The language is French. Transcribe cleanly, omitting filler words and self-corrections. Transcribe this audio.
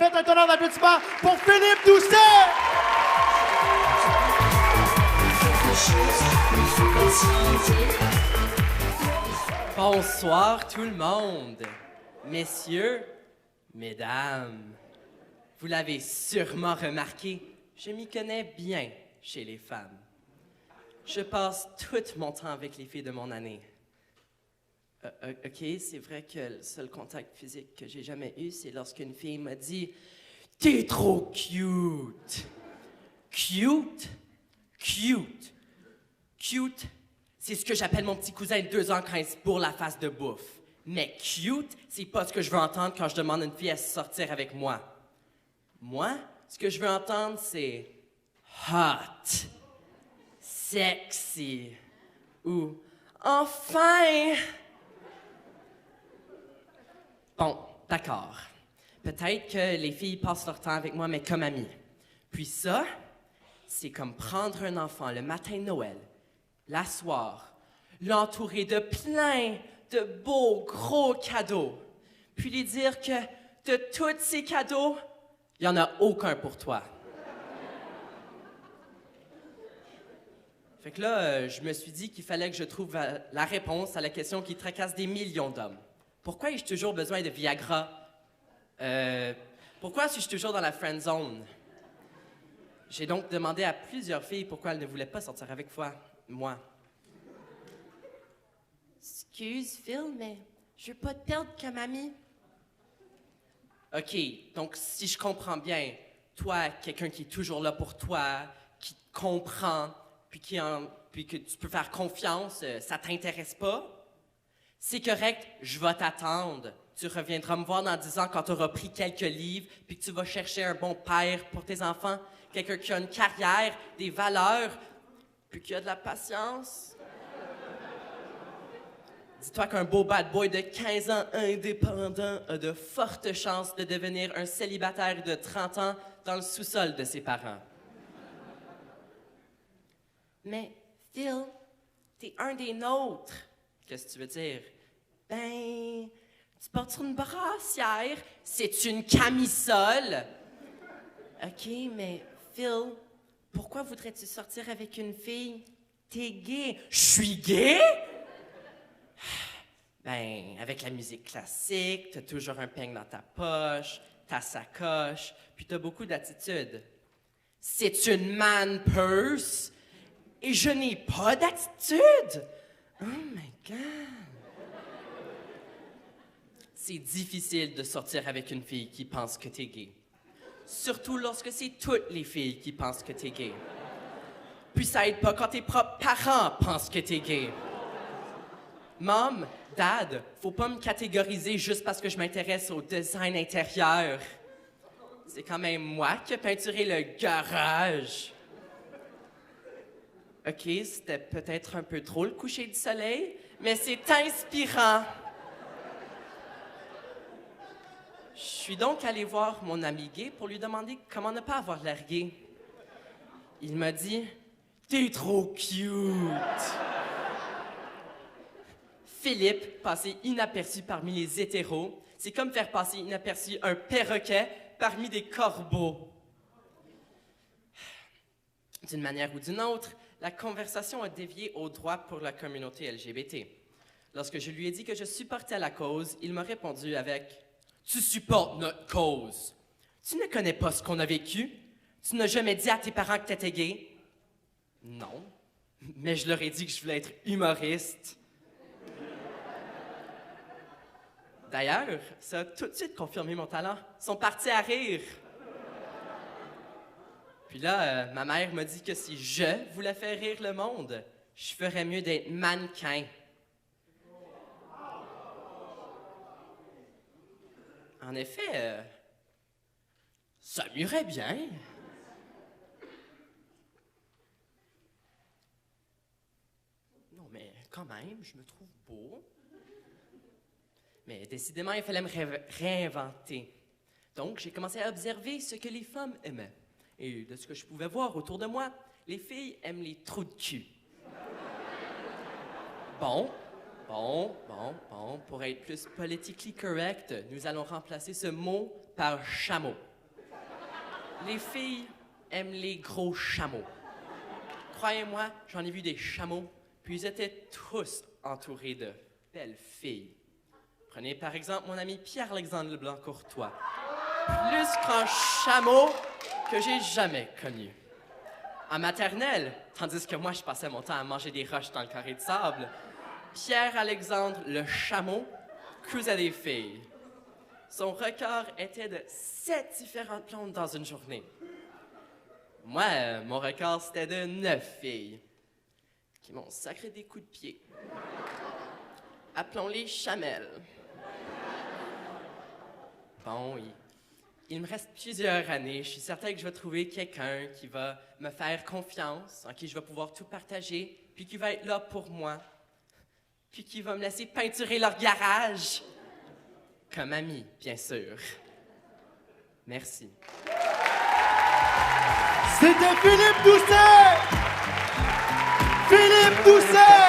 Faites un tonnerre d'applaudissements pour Philippe Doucet! Bonsoir tout le monde, messieurs, mesdames. Vous l'avez sûrement remarqué, je m'y connais bien chez les femmes. Je passe tout mon temps avec les filles de mon année. OK, c'est vrai que le seul contact physique que j'ai jamais eu, c'est lorsqu'une fille m'a dit « T'es trop cute! » Cute? Cute. Cute, c'est ce que j'appelle mon petit cousin de 2 ans quand il se bourre la face de bouffe. Mais cute, c'est pas ce que je veux entendre quand je demande à une fille à sortir avec moi. Moi, ce que je veux entendre, c'est hot, sexy ou enfin. Bon, d'accord. Peut-être que les filles passent leur temps avec moi, mais comme amies. Puis ça, c'est comme prendre un enfant le matin de Noël, l'asseoir, l'entourer de plein de beaux gros cadeaux, puis lui dire que de tous ces cadeaux, il n'y en a aucun pour toi. Fait que là, je me suis dit qu'il fallait que je trouve la réponse à la question qui tracasse des millions d'hommes. Pourquoi ai-je toujours besoin de Viagra? Pourquoi suis-je toujours dans la friend zone? J'ai donc demandé à plusieurs filles pourquoi elles ne voulaient pas sortir avec moi. Excuse, Phil, mais je veux pas te perdre comme ami. OK, donc si je comprends bien, toi, quelqu'un qui est toujours là pour toi, qui te comprend, puis que tu peux faire confiance, ça t'intéresse pas? C'est correct, je vais t'attendre. Tu reviendras me voir dans 10 ans quand tu auras pris quelques livres, puis que tu vas chercher un bon père pour tes enfants, quelqu'un qui a une carrière, des valeurs, puis qui a de la patience. Dis-toi qu'un beau bad boy de 15 ans indépendant a de fortes chances de devenir un célibataire de 30 ans dans le sous-sol de ses parents. Mais, Phil, t'es un des nôtres. Qu'est-ce que tu veux dire? Ben, tu portes une brassière, c'est une camisole. OK, mais Phil, pourquoi voudrais-tu sortir avec une fille? T'es gay. Je suis gay? Ben, avec la musique classique, t'as toujours un peigne dans ta poche, ta sacoche, puis t'as beaucoup d'attitude. C'est une man purse et je n'ai pas d'attitude. Oh my God. C'est difficile de sortir avec une fille qui pense que t'es gay. Surtout lorsque c'est toutes les filles qui pensent que t'es gay. Puis ça aide pas quand tes propres parents pensent que t'es gay. Mom, Dad, faut pas me catégoriser juste parce que je m'intéresse au design intérieur. C'est quand même moi qui ai peinturé le garage. OK, c'était peut-être un peu trop le coucher du soleil, mais c'est inspirant. Je suis donc allé voir mon ami gay pour lui demander comment ne pas avoir l'air gay. Il m'a dit « T'es trop cute! » Philippe, passé inaperçu parmi les hétéros, c'est comme faire passer inaperçu un perroquet parmi des corbeaux. D'une manière ou d'une autre, la conversation a dévié au droit pour la communauté LGBT. Lorsque je lui ai dit que je supportais la cause, il m'a répondu avec « Tu supportes notre cause. Tu ne connais pas ce qu'on a vécu? Tu n'as jamais dit à tes parents que t'étais gay? » Non, mais je leur ai dit que je voulais être humoriste. D'ailleurs, ça a tout de suite confirmé mon talent. Ils sont partis à rire. Puis là, ma mère m'a dit que si je voulais faire rire le monde, je ferais mieux d'être mannequin. En effet, ça m'irait bien. Non, mais quand même, je me trouve beau. Mais décidément, il fallait me réinventer. Donc, j'ai commencé à observer ce que les femmes aimaient. Et de ce que je pouvais voir autour de moi, les filles aiment les trous de cul. Bon, pour être plus politically correct, nous allons remplacer ce mot par chameau. Les filles aiment les gros chameaux. Croyez-moi, j'en ai vu des chameaux, puis ils étaient tous entourés de belles filles. Prenez par exemple mon ami Pierre-Alexandre Leblanc-Courtois. Plus qu'un chameau que j'ai jamais connu. En maternelle, tandis que moi je passais mon temps à manger des roches dans le carré de sable, Pierre-Alexandre le chameau cousait des filles. Son record était de 7 différentes blondes dans une journée. Moi, mon record, c'était de 9 filles qui m'ont sacré des coups de pied. Appelons-les chamelles. Bon, il me reste plusieurs années. Je suis certain que je vais trouver quelqu'un qui va me faire confiance, en qui je vais pouvoir tout partager, puis qui va être là pour moi, puis qui va me laisser peinturer leur garage. Comme ami, bien sûr. Merci. C'était Philippe Doucet! Philippe Doucet!